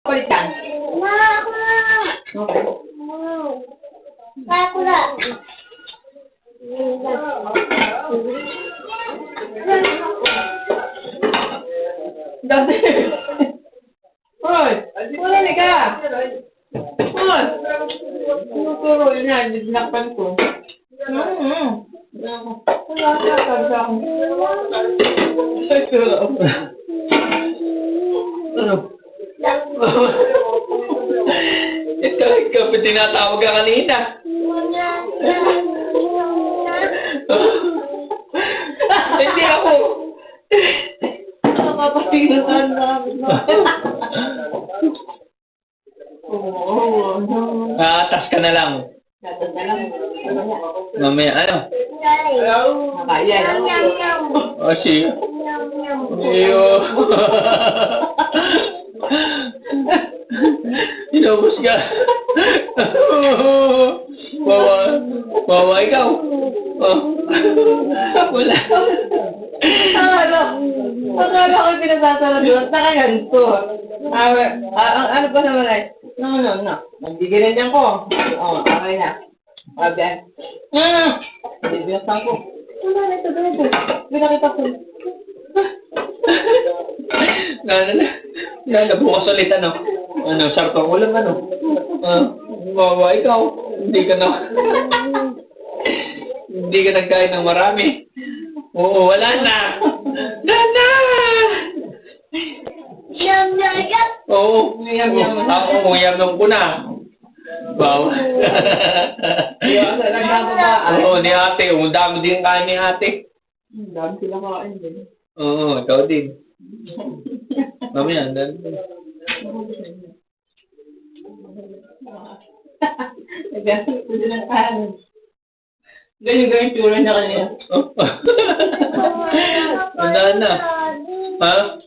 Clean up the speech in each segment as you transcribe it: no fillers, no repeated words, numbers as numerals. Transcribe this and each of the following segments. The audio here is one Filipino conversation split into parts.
Palitan. Okay. Dati. Hoy! Wala na ka! Hoy! Tuturo yun yan. Dinakpan ko. Wala ka sa akin. Ano? Ikaw pa tinatawag ka kanina. Hindi ako. Nakakapatingin namin. Atas ka na lang. Atas na lang. Mamaya, ano? Nakaya. O, siya. Iyo. Inubos ka. Wawa ikaw. Oh. Wala. Akala ko pinasasara doon. Nakaganto. Ano pa naman ay? No. Nagdiginan ko. Oh, okay na. Okay. Binaksan ko. Wala na ito. Binakita ko. Nabukas ulit, ano? Sartong ulam, ano? Wawa ikaw. Hindi ka nagkain ng marami. Oo, wala na. Yum. Oo. Ako, yam ko na. Wow. Oo, ni ate. Ang dami din kain ni ate. Ang dami sila kain din. Oo, ikaw din. Mamaya, ganyan tsura niya kanina. Wala na. Ha?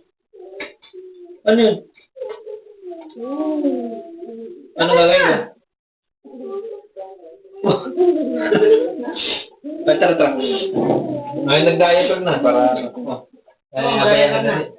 Ano yun? Ano gagawin mo? Tara. Ay, nag-diet na para ano. Ay, abayan na.